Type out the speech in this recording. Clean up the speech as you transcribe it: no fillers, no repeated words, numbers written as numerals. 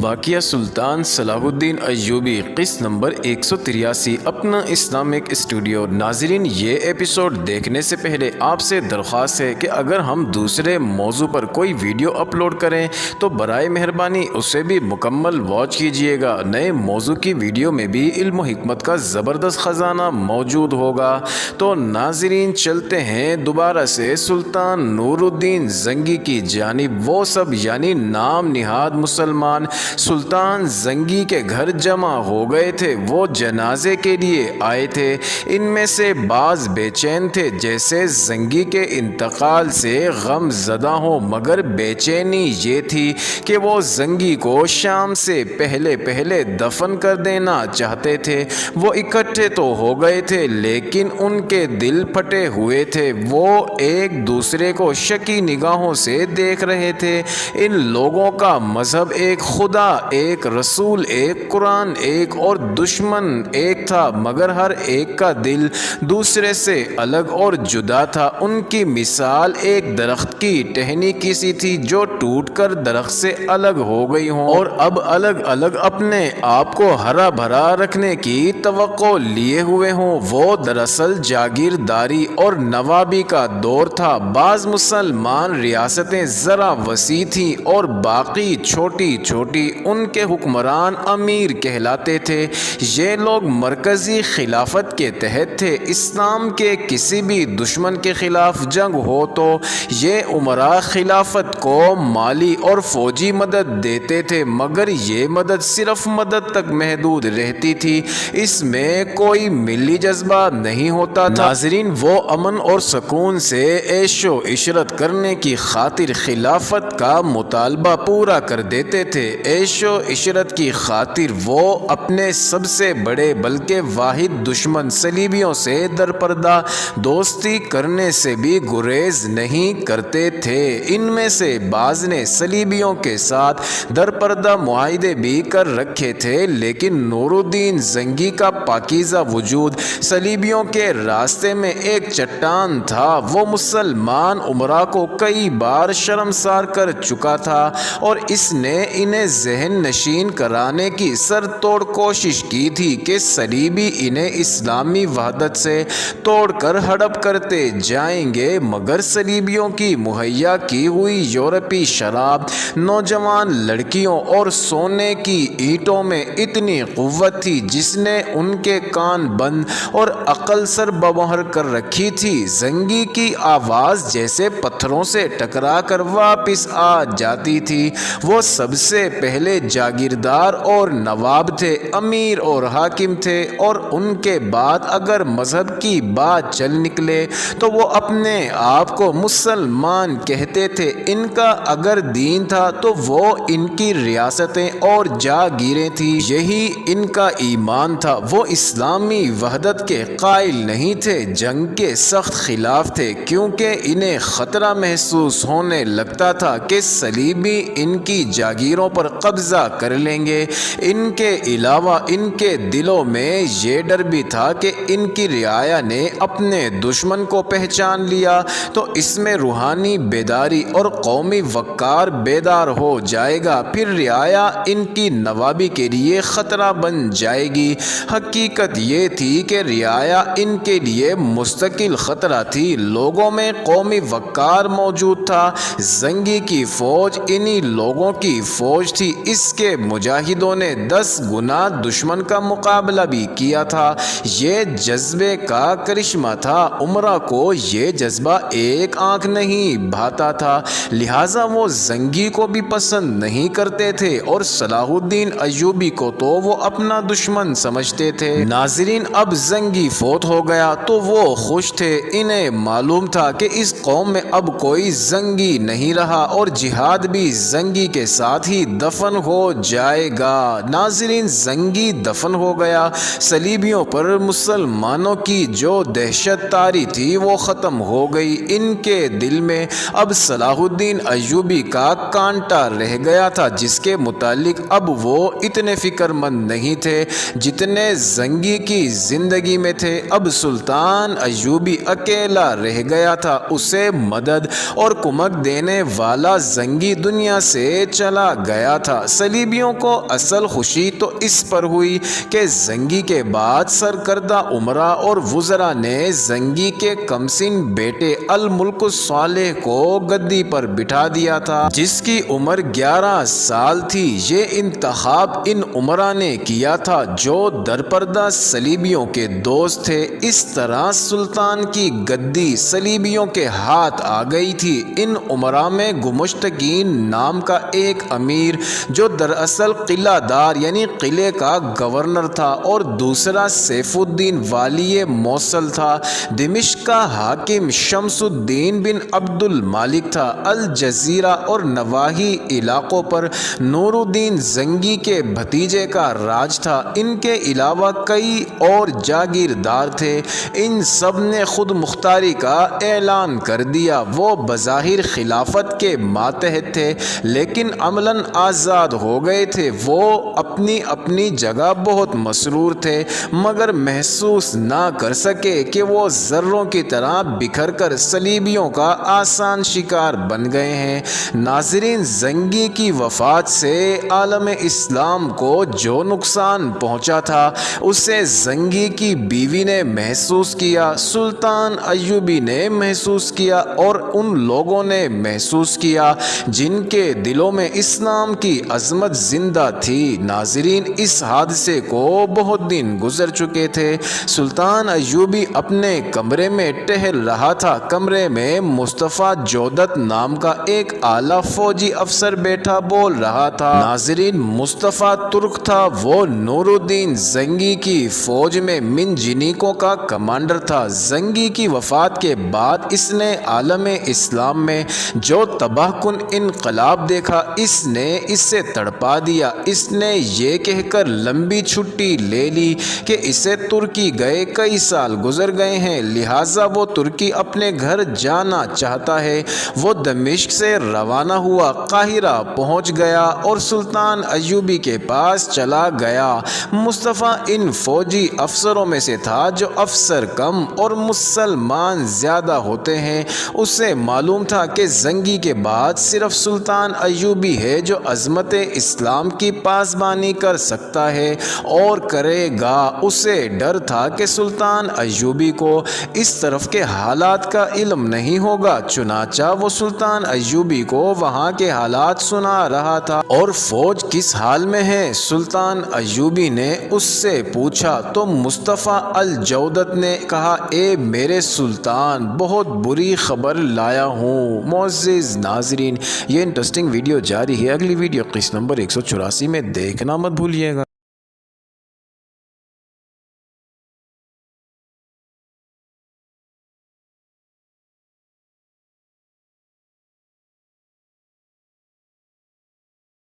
واقعہ سلطان صلاح الدین ایوبی قسط نمبر 183 اپنا اسلامک اسٹوڈیو۔ ناظرین، یہ ایپیسوڈ دیکھنے سے پہلے آپ سے درخواست ہے کہ اگر ہم دوسرے موضوع پر کوئی ویڈیو اپلوڈ کریں تو برائے مہربانی اسے بھی مکمل واچ کیجیے گا۔ نئے موضوع کی ویڈیو میں بھی علم و حکمت کا زبردست خزانہ موجود ہوگا۔ تو ناظرین، چلتے ہیں دوبارہ سے سلطان نور الدین زنگی کی جانب۔ وہ سب یعنی نام نہاد مسلمان سلطان زنگی کے گھر جمع ہو گئے تھے۔ وہ جنازے کے لیے آئے تھے۔ ان میں سے بعض بے چین تھے، جیسے زنگی کے انتقال سے غم زدہ ہوں، مگر بے چینی یہ تھی کہ وہ زنگی کو شام سے پہلے دفن کر دینا چاہتے تھے۔ وہ اکٹھے تو ہو گئے تھے، لیکن ان کے دل پھٹے ہوئے تھے۔ وہ ایک دوسرے کو شکی نگاہوں سے دیکھ رہے تھے۔ ان لوگوں کا مذہب ایک، خدا ایک، رسول ایک، قرآن ایک اور دشمن ایک تھا، مگر ہر ایک کا دل دوسرے سے الگ اور جدا تھا۔ ان کی مثال ایک درخت کی ٹہنی کی سی تھی جو ٹوٹ کر درخت سے الگ ہو گئی ہوں اور اب الگ اپنے آپ کو ہرا بھرا رکھنے کی توقع لیے ہوئے ہوں۔ وہ دراصل جاگیرداری اور نوابی کا دور تھا۔ بعض مسلمان ریاستیں ذرا وسیع تھیں اور باقی چھوٹی چھوٹی۔ ان کے حکمران امیر کہلاتے تھے۔ یہ لوگ مرکزی خلافت کے تحت تھے۔ اسلام کے کسی بھی دشمن کے خلاف جنگ ہو تو یہ امراء خلافت کو مالی اور فوجی مدد دیتے تھے، مگر یہ مدد صرف مدد تک محدود رہتی تھی، اس میں کوئی ملی جذبہ نہیں ہوتا تھا۔ ناظرین، وہ امن اور سکون سے عیش و عشرت کرنے کی خاطر خلافت کا مطالبہ پورا کر دیتے تھے۔ عیش و عشرت کی خاطر وہ اپنے سب سے بڑے بلکہ واحد دشمن صلیبیوں سے درپردہ دوستی کرنے سے بھی گریز نہیں کرتے تھے۔ ان میں سے بعض نے صلیبیوں کے ساتھ درپردہ معاہدے بھی کر رکھے تھے، لیکن نور الدین زنگی کا پاکیزہ وجود صلیبیوں کے راستے میں ایک چٹان تھا۔ وہ مسلمان امراء کو کئی بار شرمسار کر چکا تھا اور اس نے انہیں ذہن نشین کرانے کی سر توڑ کوشش کی تھی کہ صلیبی انہیں اسلامی وحدت سے توڑ کر ہڑپ کرتے جائیں گے، مگر صلیبیوں کی مہیا کی ہوئی یورپی شراب، نوجوان لڑکیوں اور سونے کی اینٹوں میں اتنی قوت تھی جس نے ان کے کان بند اور عقل سر بمہر کر رکھی تھی۔ زنگی کی آواز جیسے پتھروں سے ٹکرا کر واپس آ جاتی تھی۔ وہ سب سے پہلے جاگیردار اور نواب تھے، امیر اور حاکم تھے، اور ان کے بعد اگر مذہب کی بات چل نکلے تو وہ اپنے آپ کو مسلمان کہتے تھے۔ ان کا اگر دین تھا تو وہ ان کی ریاستیں اور جاگیریں تھیں، یہی ان کا ایمان تھا۔ وہ اسلامی وحدت کے قائل نہیں تھے، جنگ کے سخت خلاف تھے، کیونکہ انہیں خطرہ محسوس ہونے لگتا تھا کہ صلیبی ان کی جاگیروں پر قبضہ کر لیں گے۔ ان کے علاوہ ان کے دلوں میں یہ ڈر بھی تھا کہ ان کی رعایا نے اپنے دشمن کو پہچان لیا تو اس میں روحانی بیداری اور قومی وقار بیدار ہو جائے گا، پھر رعایا ان کی نوابی کے لیے خطرہ بن جائے گی۔ حقیقت یہ تھی کہ رعایا ان کے لیے مستقل خطرہ تھی۔ لوگوں میں قومی وقار موجود تھا۔ زنگی کی فوج انہی لوگوں کی فوج تھی۔ اس کے مجاہدوں نے 10 گنا دشمن کا مقابلہ بھی کیا تھا۔ یہ جذبے کا کرشمہ تھا۔ امراء کو یہ جذبہ ایک آنکھ نہیں بھاتا تھا، لہٰذا وہ زنگی کو بھی پسند نہیں کرتے تھے اور صلاح الدین ایوبی کو تو وہ اپنا دشمن سمجھتے تھے۔ ناظرین، اب زنگی فوت ہو گیا تو وہ خوش تھے۔ انہیں معلوم تھا کہ اس قوم میں اب کوئی زنگی نہیں رہا اور جہاد بھی زنگی کے ساتھ ہی دفن ہو جائے گا۔ ناظرین، زنگی دفن ہو گیا۔ صلیبیوں پر مسلمانوں کی جو دہشت طاری تھی وہ ختم ہو گئی۔ ان کے دل میں اب صلاح الدین ایوبی کا کانٹا رہ گیا تھا، جس کے متعلق اب وہ اتنے فکر مند نہیں تھے جتنے زنگی کی زندگی میں تھے۔ اب سلطان ایوبی اکیلا رہ گیا تھا۔ اسے مدد اور کمک دینے والا زنگی دنیا سے چلا گیا تھا۔ تھا۔ صلیبیوں کو اصل خوشی تو اس پر ہوئی کہ زنگی کے بعد سرکردہ عمرا اور وزراء نے زنگی کے کمسن بیٹے الملک الصالح کو گدی پر بٹھا دیا تھا، جس کی عمر 11 سال تھی۔ یہ انتخاب ان عمرا نے کیا تھا جو درپردہ صلیبیوں کے دوست تھے۔ اس طرح سلطان کی گدی صلیبیوں کے ہاتھ آ گئی تھی۔ ان عمرا میں گمشتگین نام کا ایک امیر جو دراصل قلعہ دار یعنی قلعے کا گورنر تھا، اور دوسرا سیف الدین والی موصل تھا۔ دمشق کا حاکم شمس الدین بن عبد المالک تھا۔ الجزیرہ اور نواحی علاقوں پر نور الدین زنگی کے بھتیجے کا راج تھا۔ ان کے علاوہ کئی اور جاگیردار تھے۔ ان سب نے خود مختاری کا اعلان کر دیا۔ وہ بظاہر خلافت کے ماتحت تھے لیکن عملاً آزاد ہو گئے تھے۔ وہ اپنی اپنی جگہ بہت مسرور تھے، مگر محسوس نہ کر سکے کہ وہ ذروں کی طرح بکھر کر صلیبیوں کا آسان شکار بن گئے ہیں۔ ناظرین، زنگی کی وفات سے عالم اسلام کو جو نقصان پہنچا تھا اسے زنگی کی بیوی نے محسوس کیا، سلطان ایوبی نے محسوس کیا اور ان لوگوں نے محسوس کیا جن کے دلوں میں اسلام کی عظمت زندہ تھی۔ ناظرین، اس حادثے کو بہت دن گزر چکے تھے۔ سلطان ایوبی اپنے کمرے میں ٹہل رہا تھا۔ کمرے میں مصطفیٰ جودت نام کا ایک اعلیٰ فوجی افسر بیٹھا بول رہا تھا۔ ناظرین، مصطفیٰ ترک تھا۔ وہ نور الدین زنگی کی فوج میں منجنیقوں کا کمانڈر تھا۔ زنگی کی وفات کے بعد اس نے عالم اسلام میں جو تباہ کن انقلاب دیکھا اس نے اسے تڑپا دیا۔ اس نے یہ کہہ کر لمبی چھٹی لے لی کہ اسے ترکی گئے کئی سال گزر گئے ہیں، لہٰذا وہ ترکی اپنے گھر جانا چاہتا ہے۔ وہ دمشق سے روانہ ہوا، قاہرہ پہنچ گیا اور سلطان ایوبی کے پاس چلا گیا۔ مصطفیٰ ان فوجی افسروں میں سے تھا جو افسر کم اور مسلمان زیادہ ہوتے ہیں۔ اسے معلوم تھا کہ زنگی کے بعد صرف سلطان ایوبی ہے جو عظمت اسلام کی پاسبانی کر سکتا ہے اور کرے گا۔ اسے ڈر تھا کہ سلطان ایوبی کو اس طرف کے حالات کا علم نہیں ہوگا، چنانچہ وہ سلطان ایوبی کو وہاں کے حالات سنا رہا تھا۔ اور فوج کس حال میں ہے؟ سلطان ایوبی نے اس سے پوچھا تو مصطفیٰ الجودت نے کہا، اے میرے سلطان، بہت بری خبر لایا ہوں۔ معزز ناظرین، یہ انٹرسٹنگ ویڈیو جاری ہے۔ اگلی ویڈیو قسط نمبر 184 میں دیکھنا مت بھولیے گا۔